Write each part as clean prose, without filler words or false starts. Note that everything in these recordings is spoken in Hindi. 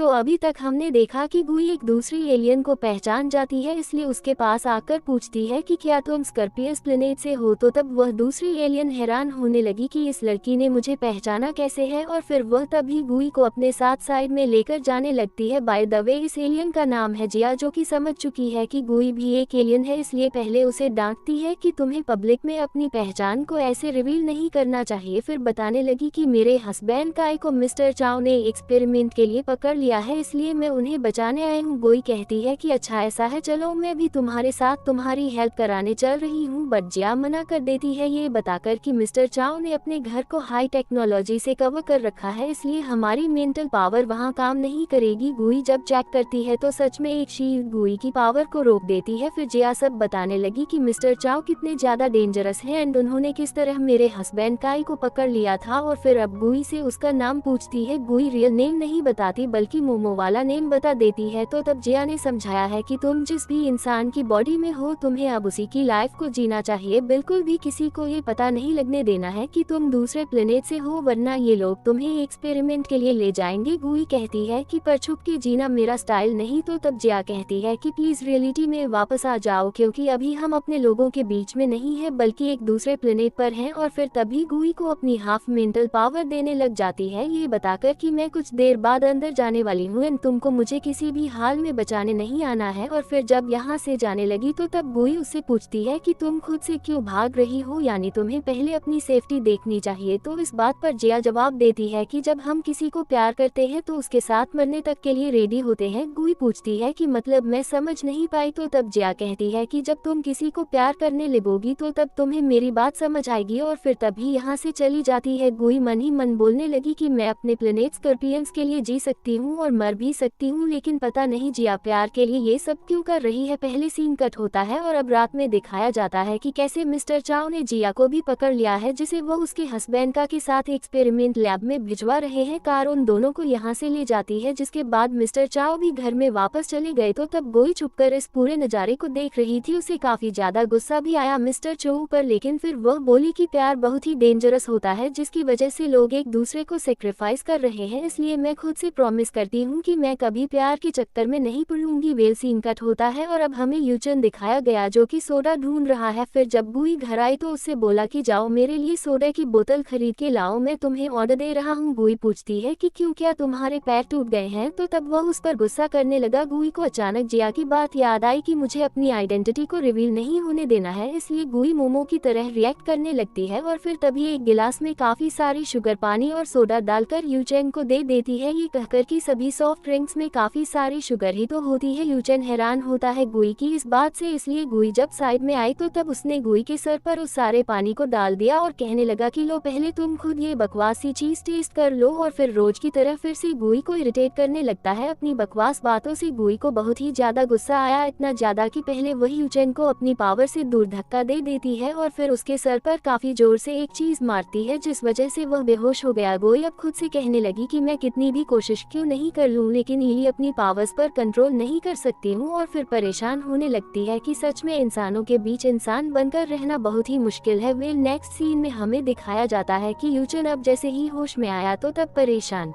अभी तक हमने देखा कि गुई एक दूसरी एलियन को पहचान जाती है, इसलिए उसके पास आकर पूछती है कि क्या तुम स्कॉर्पियस प्लेनेट से हो। तो तब वह दूसरी एलियन हैरान होने लगी कि इस लड़की ने मुझे पहचाना कैसे है, और फिर वह तभी गुई को अपने साथ साइड में लेकर जाने लगती है। बाय द वे, इस एलियन का नाम है जिया, जो कि समझ चुकी है कि गुई भी एक एलियन है, इसलिए पहले उसे डांटती है कि तुम्हें पब्लिक में अपनी पहचान को ऐसे रिवील नहीं करना चाहिए। फिर बताने लगी कि मेरे हस्बैंड काई को मिस्टर चाओ ने एक्सपेरिमेंट के लिए पकड़ लिया है, इसलिए मैं उन्हें बचाने आई हूँ। गुई कहती है कि अच्छा ऐसा है, चलो मैं भी तुम्हारे साथ तुम्हारी हेल्प कराने चल रही हूँ, बट जिया मना कर देती है, ये बताकर कि मिस्टर चाओ ने अपने घर को हाई टेक्नोलॉजी से कवर कर रखा है, इसलिए हमारी मेंटल पावर वहाँ काम नहीं करेगी। गुई जब चेक करती है तो सच में एक शील्ड गुई की पावर को रोक देती है। फिर जिया सब बताने लगी कि मिस्टर चाओ कितने ज्यादा डेंजरस है एंड उन्होंने किस तरह मेरे हस्बैंड काई को पकड़ लिया था, और फिर अब गुई से उसका नाम पूछती है। गुई रियल नेम नहीं बताती बल्कि मोमो वाला नेम बता देती है। तो तब जिया ने समझाया है कि तुम जिस भी इंसान की बॉडी में हो, तुम्हें अब उसी की लाइफ को जीना चाहिए, बिल्कुल भी किसी को ये पता नहीं लगने देना है कि तुम दूसरे प्लेनेट से हो, वरना ये लोग तुम्हें एक्सपेरिमेंट के लिए ले जाएंगे। गुई कहती है कि पर छुप के जीना मेरा स्टाइल नहीं। तो तब जिया कहती है कि प्लीज रियलिटी में वापस आ जाओ, क्योंकि अभी हम अपने लोगों के बीच में नहीं है बल्कि एक दूसरे प्लेनेट पर हैं। और फिर तभी गुई को अपनी हाफ मेंटल पावर देने लग जाती है, ये बताकर कि मैं कुछ देर बाद अंदर जाने वाली हूँ एंड तुमको मुझे किसी भी हाल में बचाने नहीं आना है। और फिर जब यहाँ से जाने लगी तो तब गुई उससे पूछती है कि तुम खुद से क्यों भाग रही हो, यानी तुम्हें पहले अपनी सेफ्टी देखनी चाहिए। तो इस बात पर जिया जवाब देती है कि जब हम किसी को प्यार करते हैं तो उसके साथ मरने तक के लिए रेडी होते हैं। गुई पूछती है कि मतलब मैं समझ नहीं पाई। तो तब जिया कहती है कि जब तुम किसी को प्यार करने लगोगी तो तब तुम्हें मेरी बात समझ आएगी, और फिर तभी यहाँ से चली जाती है। गुई मन ही मन बोलने लगी कि मैं अपने प्लेनेट स्कॉर्पियंस के लिए जी सकती हूँ और मर भी सकती हूँ, लेकिन पता नहीं जिया प्यार के लिए ये सब क्यों कर रही है। पहले सीन कट होता है और अब रात में दिखाया जाता है कि कैसे मिस्टर चाओ ने जिया को भी पकड़ लिया है, जिसे वो उसके हस्बैंड का के साथ एक्सपेरिमेंट लैब में भिजवा रहे हैं। कार उन दोनों को यहाँ से ले जाती है, जिसके बाद मिस्टर चाओ भी घर में वापस चले गए। तो तब गुई छुपकर इस पूरे नज़ारे को देख रही थी, उसे काफी ज्यादा गुस्सा भी आया मिस्टर चाओ पर, लेकिन फिर वह बोली कि प्यार बहुत ही डेंजरस होता है, जिसकी वजह से लोग एक दूसरे को सेक्रीफाइस कर रहे हैं, इसलिए मैं खुद से प्रॉमिस करती हूँ कि मैं कभी प्यार के चक्कर में नहीं पड़ूंगी। वेल सीन कट होता है और अब हमें यूचन दिखाया गया जो कि सोडा ढूंढ रहा है। फिर जब गुई घर आई तो उससे बोला कि जाओ मेरे लिए सोडा की बोतल खरीद के लाओ, मैं तुम्हें ऑर्डर दे रहा हूँ। गुई पूछती है कि क्यों, क्या तुम्हारे पैर टूट गए हैं। तो तब वह उस पर गुस्सा करने लगा। गुई को अचानक जिया की बात याद आई कि मुझे अपनी आइडेंटिटी को रिवील नहीं होने देना है, इसलिए गुई मोमो की तरह रिएक्ट करने लगती है, और फिर तभी एक गिलास में काफी सारी शुगर पानी और सोडा डालकर यूचेन को दे देती है, ये कहकर कि सभी सॉफ्ट ड्रिंक्स में काफी सारी शुगर ही तो होती है। यूचेन हैरान होता है गुई की इस बात से, इसलिए गुई जब साइड में आई तो तब उसने गुई के सर पर उस सारे पानी को डाल दिया और कहने लगा कि लो पहले तुम खुद ये बकवासी चीज टेस्ट कर लो। और फिर रोज की तरह फिर से गुई को इरिटेट करने लगता है अपनी बकवास बातों से। गुई को बहुत ही ज्यादा गुस्सा आया, इतना ज्यादा कि पहले वही यूचेन को अपनी पावर से दूर धक्का दे देती है और फिर उसके सर पर काफी जोर से एक चीज मारती है, जिस वजह से वह बेहोश हो गया। गुई अब खुद से कहने लगी कि मैं कितनी भी कोशिश क्यों नहीं कर लूं, लेकिन ये अपनी पावर्स पर कंट्रोल नहीं कर सकती हूँ। और फिर परेशान होने लगती है कि सच में इंसानों के बीच इंसान बनकर रहना बहुत ही मुश्किल है। वेल नेक्स्ट सीन में हमें दिखाया जाता है कि यूचन अब जैसे ही होश में आया तो तब परेशान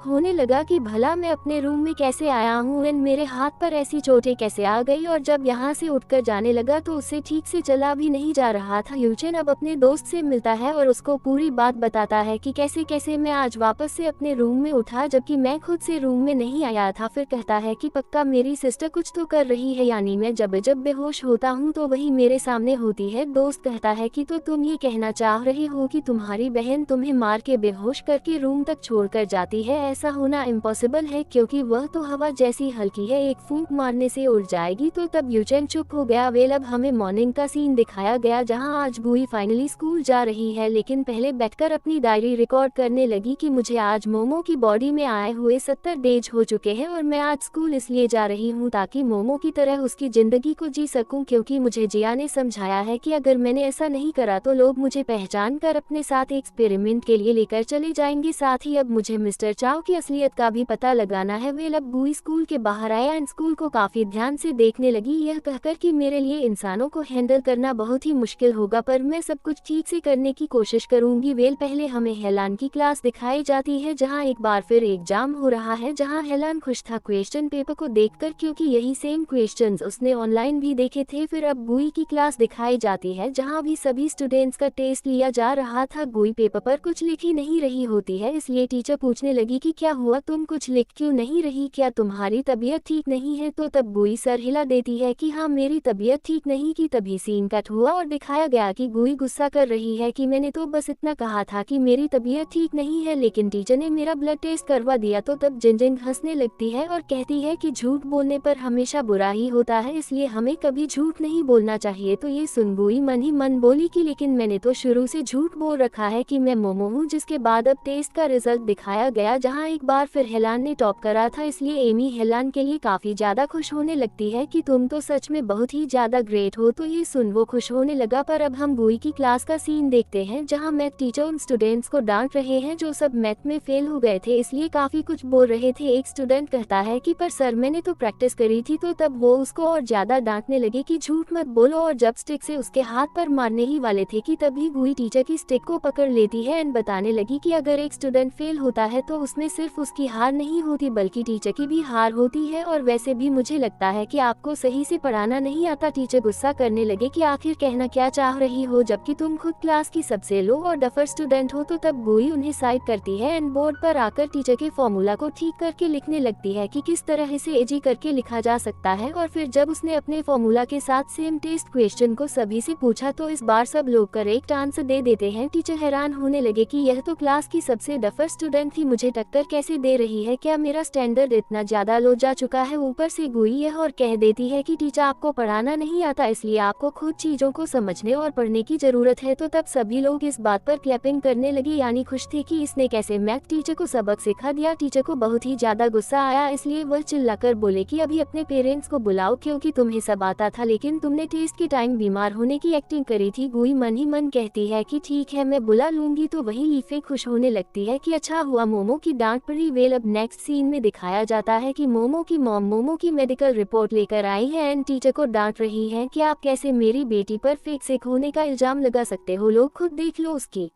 होने लगा कि भला मैं अपने रूम में कैसे आया हूँ एंड मेरे हाथ पर ऐसी चोटें कैसे आ गई, और जब यहाँ से उठकर जाने लगा तो उससे ठीक से चला भी नहीं जा रहा था। यूचेन अब अपने दोस्त से मिलता है और उसको पूरी बात बताता है कि कैसे कैसे मैं आज वापस से अपने रूम में उठा जबकि मैं खुद से रूम में नहीं आया था। फिर कहता है कि पक्का मेरी सिस्टर कुछ तो कर रही है, यानी मैं जब जब बेहोश होता हूँ तो वही मेरे सामने होती है। दोस्त कहता है कि तो तुम ये कहना चाह रहे हो कि तुम्हारी बहन तुम्हें मार के बेहोश करके रूम तक छोड़कर जाती है। ऐसा होना इम्पॉसिबल है क्योंकि वह तो हवा जैसी हल्की है, एक फूंक मारने से उड़ जाएगी। तो तब यूचेन चुप हो गया। वेल अब हमें मॉर्निंग का सीन दिखाया गया जहां आज गुई फाइनली स्कूल जा रही है, लेकिन पहले बैठकर अपनी डायरी रिकॉर्ड करने लगी कि मुझे आज मोमो की बॉडी में आए हुए 70 डेज हो चुके हैं और मैं आज स्कूल इसलिए जा रही हूँ ताकि मोमो की तरह उसकी जिंदगी को जी सकूं, क्योंकि मुझे जिया ने समझाया है कि अगर मैंने ऐसा नहीं करा तो लोग मुझे पहचान कर अपने साथ एक्सपेरिमेंट के लिए लेकर चले जाएंगे। साथ ही अब मुझे मिस्टर चाओ घटनाओं की असलियत का भी पता लगाना है। वेल अब गुई स्कूल के बाहर आया एंड स्कूल को काफ़ी ध्यान से देखने लगी, यह कहकर कि मेरे लिए इंसानों को हैंडल करना बहुत ही मुश्किल होगा, पर मैं सब कुछ ठीक से करने की कोशिश करूंगी। वेल पहले हमें हेलान की क्लास दिखाई जाती है जहां एक बार फिर एग्जाम हो रहा है, जहां हेलान खुश था क्वेश्चन पेपर को देखकर क्योंकि यही सेम क्वेश्चंस उसने ऑनलाइन भी देखे थे। फिर अब गुई की क्लास दिखाई जाती है जहां भी सभी स्टूडेंट्स का टेस्ट लिया जा रहा था। गुई पेपर पर कुछ लिख ही नहीं रही होती है, इसलिए टीचर पूछने लगी कि क्या हुआ, तुम कुछ लिख क्यों नहीं रही, क्या तुम्हारी तबीयत ठीक नहीं है। तो तब गुई सर हिला देती है कि हाँ मेरी तबीयत ठीक नहीं की। तभी सीन कट हुआ और दिखाया गया कि गुई गुस्सा कर रही है कि मैंने तो बस इतना कहा था कि मेरी तबीयत ठीक नहीं है, लेकिन टीचर ने मेरा ब्लड टेस्ट करवा दिया। तो तब जिनजिंग हंसने लगती है और कहती है कि झूठ बोलने पर हमेशा बुरा ही होता है, इसलिए हमें कभी झूठ नहीं बोलना चाहिए। तो ये सुन गुई मन ही मन बोली कि लेकिन मैंने तो शुरू से झूठ बोल रखा है कि मैं मोमो हूँ। जिसके बाद अब टेस्ट का रिजल्ट दिखाया गया जहाँ एक बार फिर हेलान ने टॉप करा था, इसलिए एमी हेलान के लिए काफी ज्यादा खुश होने लगती है कि तुम तो सच में बहुत ही ज्यादा ग्रेट हो। तो ये सुन वो खुश होने लगा। पर अब हम गुई की क्लास का सीन देखते हैं जहाँ मैथ टीचर उन स्टूडेंट्स को डांट रहे हैं जो सब मैथ में फेल हो गए थे, इसलिए काफी कुछ बोल रहे थे। एक स्टूडेंट कहता है कि पर सर मैंने तो प्रैक्टिस करी थी। तो तब वो उसको और ज्यादा डांटने लगे कि झूठ मत बोलो, और जब स्टिक से उसके हाथ पर मारने ही वाले थे कि तभी गुई टीचर की स्टिक को पकड़ लेती है एंड बताने लगी कि अगर एक स्टूडेंट फेल होता है तो उसमें सिर्फ उसकी हार नहीं होती बल्कि टीचर की भी हार होती है, और वैसे भी मुझे लगता है कि आपको सही से पढ़ाना नहीं आता। टीचर गुस्सा करने लगे कि आखिर कहना क्या चाह रही हो जबकि तुम खुद क्लास की सबसे लो और डफर स्टूडेंट हो। तो तब गुई उन्हें साइड करती है एंड बोर्ड पर आकर टीचर के फॉर्मूला को ठीक करके लिखने लगती है कि किस तरह इसे इजी करके लिखा जा सकता है। और फिर जब उसने अपने फॉर्मूला के साथ सेम टेस्ट क्वेश्चन को सभी से पूछा तो इस बार सब लोग करेक्ट आंसर दे देते हैं। टीचर हैरान होने लगे कि यह तो क्लास की सबसे डफर स्टूडेंट थी, मुझे टक्कर कैसे दे रही है, क्या मेरा स्टैंडर्ड इतना ज्यादा लो जा चुका है। ऊपर से गुई यह और कह देती है कि टीचर आपको पढ़ाना नहीं आता, इसलिए आपको खुद चीजों को समझने और पढ़ने की जरूरत है। तो तब सभी लोग इस बात पर क्लैपिंग करने लगे, यानी खुश थे कि इसने कैसे मैथ टीचर को सबक सिखा दिया। टीचर को बहुत ही ज्यादा गुस्सा आया, इसलिए वह चिल्लाकर बोले कि अभी अपने पेरेंट्स को बुलाओ क्योंकि तुम्हें सब आता था लेकिन तुमने टेस्ट के टाइम बीमार होने की एक्टिंग करी थी। गुई मन ही मन कहती है कि ठीक है मैं बुला लूंगी। तो वही लीफे खुश होने लगती है कि अच्छा हुआ मोमो की डांट पड़ी। वेल अब नेक्स्ट सीन में दिखाया जाता है कि मोमो की मॉम मोमो की मेडिकल रिपोर्ट लेकर आई है एंड टीचर को डांट रही है कि आप कैसे मेरी बेटी पर फेक सिक होने का इल्जाम लगा सकते हो, लोग खुद देख लो उसकी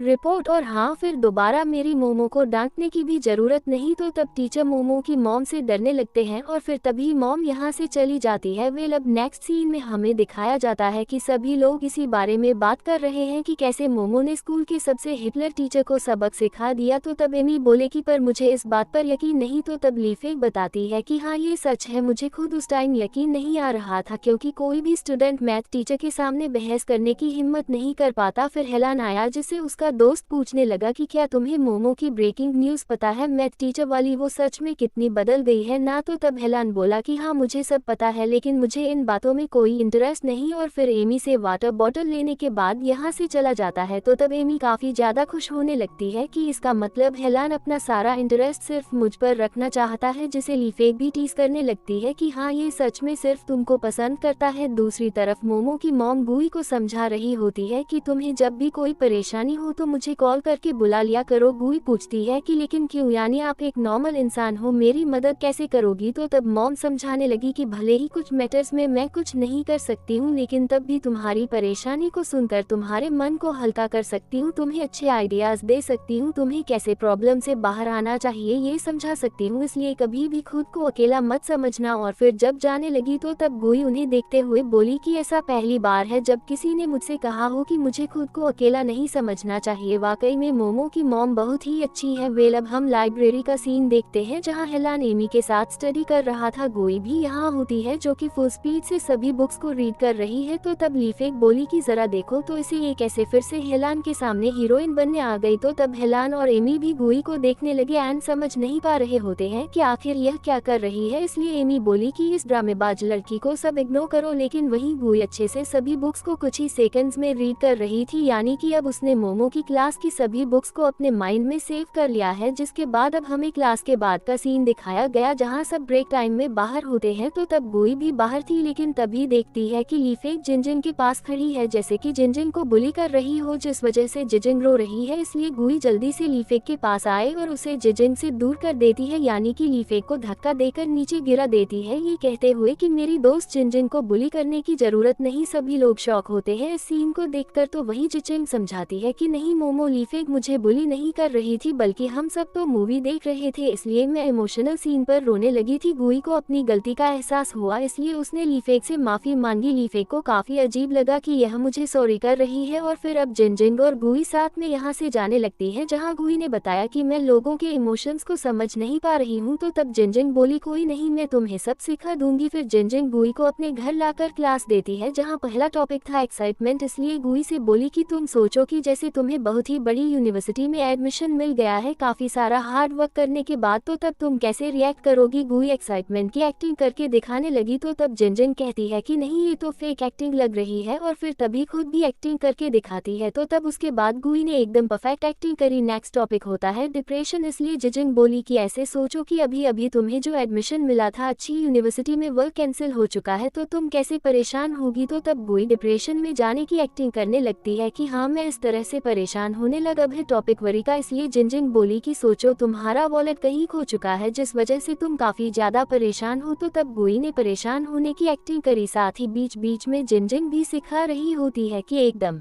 रिपोर्ट। और हाँ फिर दोबारा मेरी मोमो को डांटने की भी जरूरत नहीं। तो तब टीचर मोमो की मॉम से डरने लगते हैं और फिर तभी मॉम यहाँ से चली जाती है। वेल अब नेक्स्ट सीन में हमें दिखाया जाता है कि सभी लोग इसी बारे में बात कर रहे हैं कि कैसे मोमो ने स्कूल के सबसे हिटलर टीचर को सबक सिखा दिया। तो तब एमी बोले कि पर मुझे इस बात पर यकीन नहीं। तो तब लीफे बताती है कि हाँ ये सच है, मुझे खुद उस टाइम यकीन नहीं आ रहा था क्योंकि कोई भी स्टूडेंट मैथ टीचर के सामने बहस करने की हिम्मत नहीं कर पाता। फिर हेलान आया जिससे उसका दोस्त पूछने लगा कि क्या तुम्हें मोमो की ब्रेकिंग न्यूज़ पता है, मैथ टीचर वाली, वो सच में कितनी बदल गई है ना। तो तब हेलान बोला कि हाँ मुझे सब पता है लेकिन मुझे इन बातों में कोई इंटरेस्ट नहीं, और फिर एमी से वाटर बॉटल लेने के बाद यहाँ से चला जाता है। तो तब एमी काफी ज्यादा खुश होने लगती है कि इसका मतलब हेलान अपना सारा इंटरेस्ट सिर्फ मुझ पर रखना चाहता है, जिसे लीफेक भी टीज करने लगती है कि हाँ ये सच में सिर्फ तुमको पसंद करता है। दूसरी तरफ मोमो की मॉम गुई को समझा रही होती है कि तुम्हें जब भी कोई परेशानी हो तो मुझे कॉल करके बुला लिया करो। गुई पूछती है कि लेकिन क्यों, यानी आप एक नॉर्मल इंसान हो, मेरी मदद कैसे करोगी। तो तब मॉम समझाने लगी कि भले ही कुछ मैटर्स में मैं कुछ नहीं कर सकती हूँ लेकिन तब भी तुम्हारी परेशानी को सुनकर तुम्हारे मन को हल्का कर सकती हूँ, तुम्हें अच्छे आइडियाज दे सकती हूँ, तुम्हें कैसे प्रॉब्लम से बाहर आना चाहिए ये समझा सकती हूँ, इसलिए कभी भी खुद को अकेला मत समझना। और फिर जब जाने लगी तो तब गुई उन्हें देखते हुए बोली कि ऐसा पहली बार है जब किसी ने मुझसे कहा हो कि मुझे खुद को अकेला नहीं समझना चाहिए। वाकई में मोमो की मॉम बहुत ही अच्छी है। वेल अब हम लाइब्रेरी का सीन देखते हैं जहाँ हेलान एमी के साथ स्टडी कर रहा था। गुई भी यहाँ होती है जो कि फुल स्पीड से सभी बुक्स को रीड कर रही है। तो तब लीफेक बोली कि जरा देखो तो इसे ये कैसे फिर से हेलान के सामने हीरोइन बनने आ गई। तो तब हेलान और एमी भी गुई को देखने लगे एंड समझ नहीं पा रहे होते हैं कि आखिर यह क्या कर रही है, इसलिए एमी बोली कि इस ड्रामेबाज लड़की को सब इग्नोर करो। लेकिन वही गुई अच्छे से सभी बुक्स को कुछ ही सेकंड्स में रीड कर रही थी, यानी कि अब उसने मोमो मोमो की क्लास की सभी बुक्स को अपने माइंड में सेव कर लिया है। जिसके बाद अब हमें क्लास के बाद का सीन दिखाया गया जहाँ सब ब्रेक टाइम में बाहर होते हैं। तो तब गुई भी बाहर थी, लेकिन तभी देखती है कि लीफेक जिनजिन के पास खड़ी है, जैसे कि जिनजिन को बुली कर रही हो, जिस वजह से जिजिंग रो रही है। इसलिए गुई जल्दी से लीफेक के पास आए और उसे जिजिंग से दूर कर देती है, यानी कि लीफेक को धक्का देकर नीचे गिरा देती है, ये कहते हुए कि मेरी दोस्त जिनजिन को बुली करने की जरूरत नहीं। सभी लोग शॉक होते हैं इस सीन को देखकर। तो वही जिजिंग समझाती है कि नहीं मोमो, लीफेक मुझे बुली नहीं कर रही थी, बल्कि हम सब तो मूवी देख रहे थे, इसलिए मैं इमोशनल सीन पर रोने लगी थी। गुई को अपनी गलती का एहसास हुआ, इसलिए उसने लीफेक से माफी मांगी। लीफेक को काफी अजीब लगा कि यह मुझे सॉरी कर रही है, और फिर अब जिनजिंग और गुई साथ में यहाँ से जाने लगती है, जहाँ गुई ने बताया कि मैं लोगों के इमोशंस को समझ नहीं पा रही हूँ। तो तब जिनजिंग बोली कोई नहीं, मैं तुम्हें सब सिखा दूंगी। फिर जिनजिंग गुई को अपने घर लाकर क्लास देती है, जहाँ पहला टॉपिक था एक्साइटमेंट। इसलिए गुई से बोली कि तुम सोचो कि जैसे तुम्हें बहुत ही बड़ी यूनिवर्सिटी में एडमिशन मिल गया है काफी सारा हार्ड वर्क करने के बाद, तो तब तुम कैसे रिएक्ट करोगी। गुई एक्साइटमेंट की एक्टिंग करके दिखाने लगी। तो तब जिनजिंग कहती है कि नहीं ये तो फेक एक्टिंग लग रही है, और फिर तभी खुद भी एक्टिंग करके दिखाती है। तो तब उसके बाद गुई ने एकदम परफेक्ट एक्टिंग करी। नेक्स्ट टॉपिक होता है डिप्रेशन। इसलिए जिजिंग बोली कि ऐसे सोचो कि अभी अभी तुम्हें जो एडमिशन मिला था अच्छी यूनिवर्सिटी में वो कैंसिल हो चुका है, तो तुम कैसे परेशान होगी। तो तब गुई डिप्रेशन में जाने की एक्टिंग करने लगती है कि हाँ मैं इस तरह से परेशान होने लगा। अब है टॉपिक वरी का। इसलिए जिनजिंग बोली कि सोचो तुम्हारा वॉलेट कहीं खो चुका है, जिस वजह से तुम काफी ज्यादा परेशान हो। तो तब गुई ने परेशान होने की एक्टिंग करी, साथ ही बीच बीच में जिनजिंग भी सिखा रही होती है कि एकदम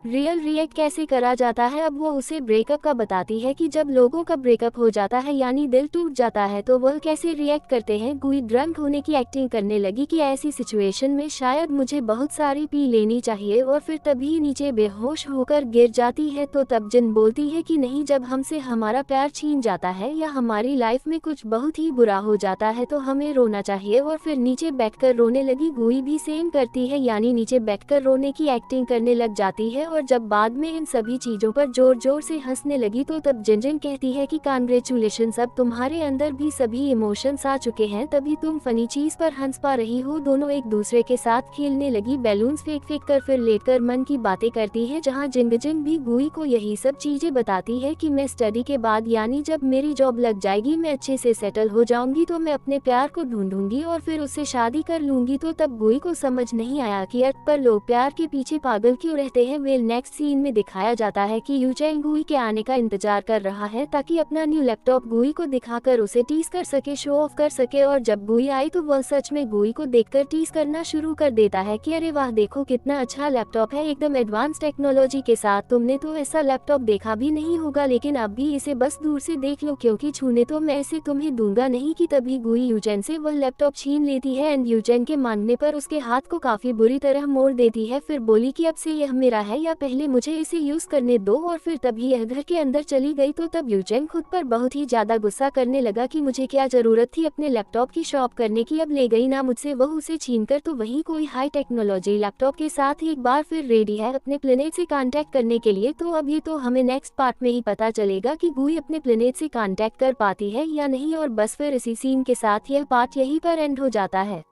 रियल रिएक्ट कैसे करा जाता है। अब वो उसे ब्रेकअप का बताती है कि जब लोगों का ब्रेकअप हो जाता है यानी दिल टूट जाता है, तो वह कैसे रिएक्ट करते हैं। गुई ड्रंक होने की एक्टिंग करने लगी कि ऐसी सिचुएशन में शायद मुझे बहुत सारी पी लेनी चाहिए, और फिर तभी नीचे बेहोश होकर गिर जाती है। तो तब जिन बोलती है कि नहीं, जब हमसे हमारा प्यार छीन जाता है या हमारी लाइफ में कुछ बहुत ही बुरा हो जाता है तो हमें रोना चाहिए, और फिर नीचे बैठकर रोने लगी। गुई भी सेम करती है, यानी नीचे बैठकर रोने की एक्टिंग करने लग जाती है, और जब बाद में इन सभी चीजों पर जोर जोर से हंसने लगी तो तब जिनजिंग कहती है कि कांग्रेचुलेशंस, अब तुम्हारे अंदर भी सभी इमोशंस आ चुके हैं, तभी तुम फनी चीज पर हंस पा रही हो। दोनों एक दूसरे के साथ खेलने लगी, बैलून्स फेंक फेंक कर, फिर लेटकर मन की बातें करती है, जहाँ जिनजिंग भी गुई को यही सब चीजें बताती है कि मैं स्टडी के बाद यानी जब मेरी जॉब लग जाएगी, मैं अच्छे से सेटल हो जाऊंगी, तो मैं अपने प्यार को ढूंढूंगी और फिर उससे शादी कर लूंगी। तो तब गुई को समझ नहीं आया कि अर्थ पर लोग प्यार के पीछे पागल क्यों रहते हैं। वेल नेक्स्ट सीन में दिखाया जाता है कि यूचैंग गुई के आने का इंतजार कर रहा है ताकि अपना न्यू लैपटॉप गुई को दिखाकर उसे टीज कर सके, शो ऑफ कर सके। और जब गुई आई तो वह सच में गुई को देखकर टीज करना शुरू कर देता है कि अरे वाह देखो कितना अच्छा लैपटॉप है, एकदम एडवांस टेक्नोलॉजी के साथ, तुमने तो ऐसा लैपटॉप देखा भी नहीं होगा, लेकिन अब भी इसे बस दूर से देख लो क्योंकि छूने तो मैं इसे तुम्हें दूंगा नहीं। कि तभी गुई यूचैन से वह लैपटॉप छीन लेती है एंड यूचैन के मांगने पर उसके हाथ को काफी बुरी तरह मोड़ देती है। फिर बोली कि अब से यह मेरा है या पहले मुझे इसे यूज करने दो, और फिर तभी यह घर के अंदर चली गई। तो तब यूचैंग खुद पर बहुत ही ज्यादा गुस्सा करने लगा कि मुझे क्या जरूरत थी अपने लैपटॉप की शॉप करने की, अब ले गई ना मुझसे वह उसे छीनकर। तो वही कोई हाई टेक्नोलॉजी लैपटॉप के साथ एक बार फिर रेडी है अपने प्लेनेट से कांटेक्ट करने के लिए। तो अब ये तो हमें नेक्स्ट पार्ट में ही पता चलेगा कि गुई अपने प्लेनेट से कांटेक्ट कर पाती है या नहीं। और बस फिर इसी सीन के साथ यह पार्ट यहीं पर एंड हो जाता है।